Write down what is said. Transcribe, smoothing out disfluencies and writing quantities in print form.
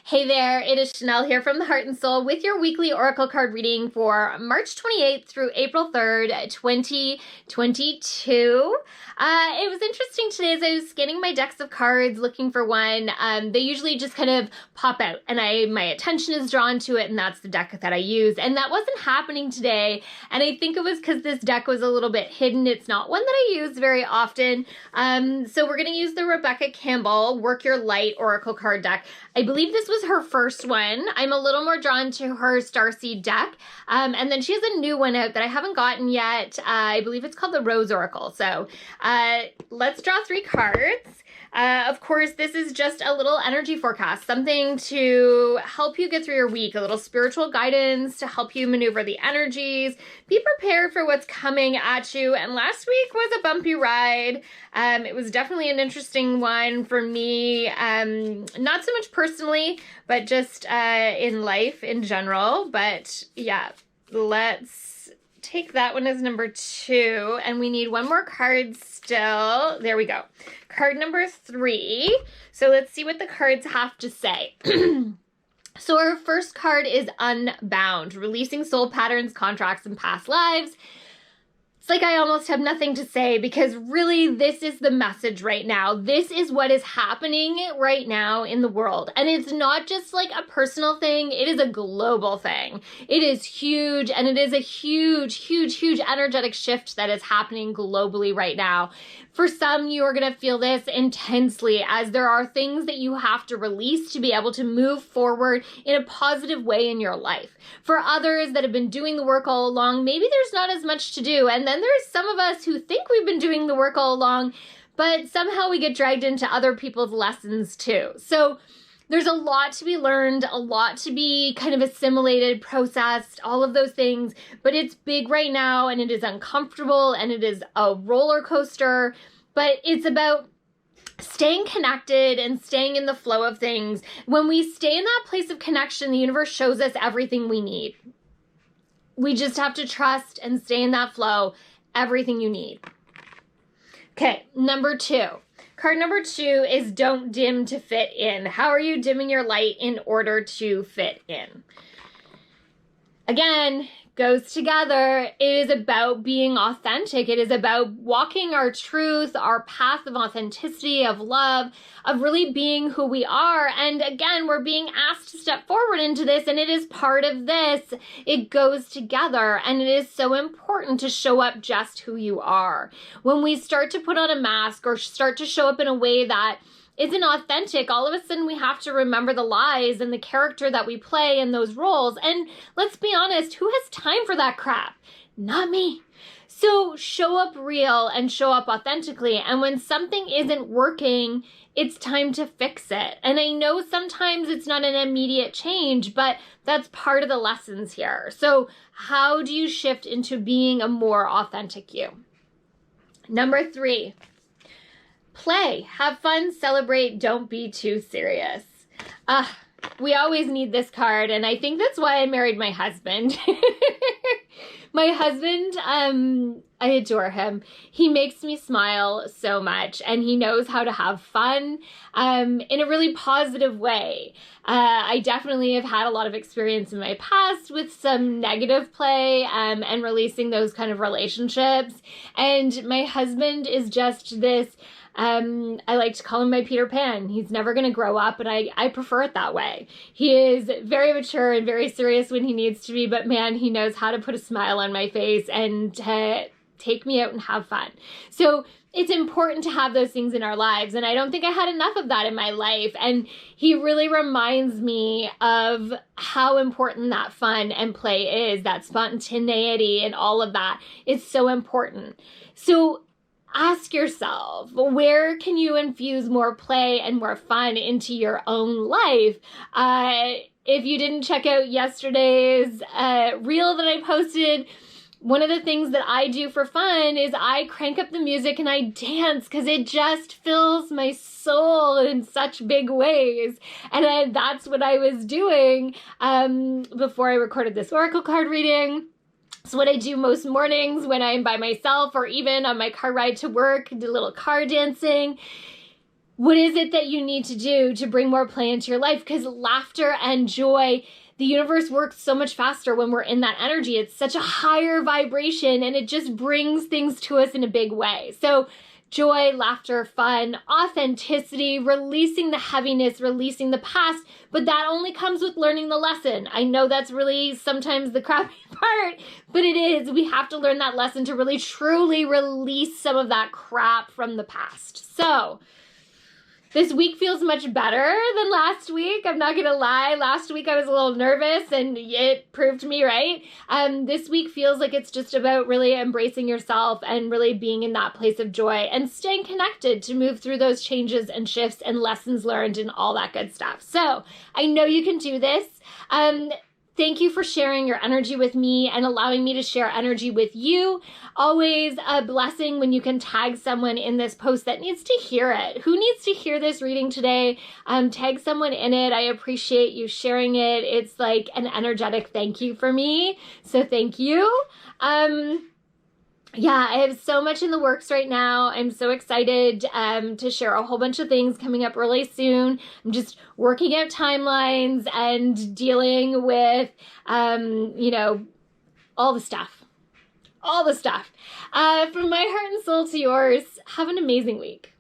Hey there, it is Chanel here from the Heart and Soul with your weekly Oracle card reading for March 28th through April 3rd, 2022. It was interesting today as I was scanning my decks of cards looking for one. They usually just kind of pop out and my attention is drawn to it, and that's the deck that I use. And that wasn't happening today, and I think it was because this deck was a little bit hidden. It's not one that I use very often. So we're going to use the Rebecca Campbell Work Your Light Oracle card deck. I believe this was her first one. I'm a little more drawn to her Starseed deck. And then she has a new one out that I haven't gotten yet. I believe it's called the Rose Oracle. So let's draw 3 cards. Of course, this is just a little energy forecast, something to help you get through your week, a little spiritual guidance to help you maneuver the energies. Be prepared for what's coming at you. And last week was a bumpy ride. It was definitely an interesting one for me, not so much personally, but just in life in general. But yeah, let's take that one as number 2, and we need one more card still. There we go. Card number 3. So let's see what the cards have to say. So our first card is Unbound, releasing soul patterns, contracts, and past lives. It's like I almost have nothing to say because really this is the message right now. This is what is happening right now in the world. And it's not just like a personal thing. It is a global thing. It is huge, and it is a huge, huge, huge energetic shift that is happening globally right now. For some, you are going to feel this intensely as there are things that you have to release to be able to move forward in a positive way in your life. For others that have been doing the work all along, maybe there's not as much to do. And then there's some of us who think we've been doing the work all along, but somehow we get dragged into other people's lessons too. So there's a lot to be learned, a lot to be kind of assimilated, processed, all of those things, but it's big right now, and it is uncomfortable, and it is a roller coaster, but it's about staying connected and staying in the flow of things. When we stay in that place of connection, the universe shows us everything we need. We just have to trust and stay in that flow, everything you need. Okay, number 2. Card number 2 is Don't Dim to Fit In. How are you dimming your light in order to fit in? Again, goes together. It is about being authentic. It is about walking our truth, our path of authenticity, of love, of really being who we are. And again, we're being asked to step forward into this, and it is part of this. It goes together, and it is so important to show up just who you are. When we start to put on a mask or start to show up in a way that isn't authentic, all of a sudden we have to remember the lies and the character that we play in those roles. And let's be honest, who has time for that crap? Not me. So show up real and show up authentically. And when something isn't working, it's time to fix it. And I know sometimes it's not an immediate change, but that's part of the lessons here. So how do you shift into being a more authentic you? Number 3. Play, have fun, celebrate, don't be too serious. We always need this card, and I think that's why I married my husband. My husband, I adore him. He makes me smile so much, and he knows how to have fun in a really positive way. I definitely have had a lot of experience in my past with some negative play and releasing those kind of relationships. And my husband is just this, I like to call him my Peter Pan. He's never going to grow up, and I prefer it that way. He is very mature and very serious when he needs to be, but man, he knows how to put a smile on my face and to take me out and have fun. So it's important to have those things in our lives, and I don't think I had enough of that in my life, and he really reminds me of how important that fun and play is, that spontaneity and all of that. It's so important. So ask yourself, where can you infuse more play and more fun into your own life? If you didn't check out yesterday's reel that I posted, one of the things that I do for fun is I crank up the music and I dance because it just fills my soul in such big ways. And that's what I was doing before I recorded this oracle card reading. It's what I do most mornings when I'm by myself, or even on my car ride to work, do a little car dancing. What is it that you need to do to bring more play into your life? Because laughter and joy, the universe works so much faster when we're in that energy. It's such a higher vibration and it just brings things to us in a big way. So joy, laughter, fun, authenticity, releasing the heaviness, releasing the past, but that only comes with learning the lesson. I know that's really sometimes the crappy part, but it is. We have to learn that lesson to really truly release some of that crap from the past. So this week feels much better than last week. I'm not gonna lie. Last week I was a little nervous and it proved me right. This week feels like it's just about really embracing yourself and really being in that place of joy and staying connected to move through those changes and shifts and lessons learned and all that good stuff. So I know you can do this. Thank you for sharing your energy with me and allowing me to share energy with you. Always a blessing when you can tag someone in this post that needs to hear it. Who needs to hear this reading today? Tag someone in it. I appreciate you sharing it. It's like an energetic thank you for me. So thank you. Yeah, I have so much in the works right now. I'm so excited to share a whole bunch of things coming up really soon. I'm just working out timelines and dealing with, all the stuff. All the stuff. From my heart and soul to yours, have an amazing week.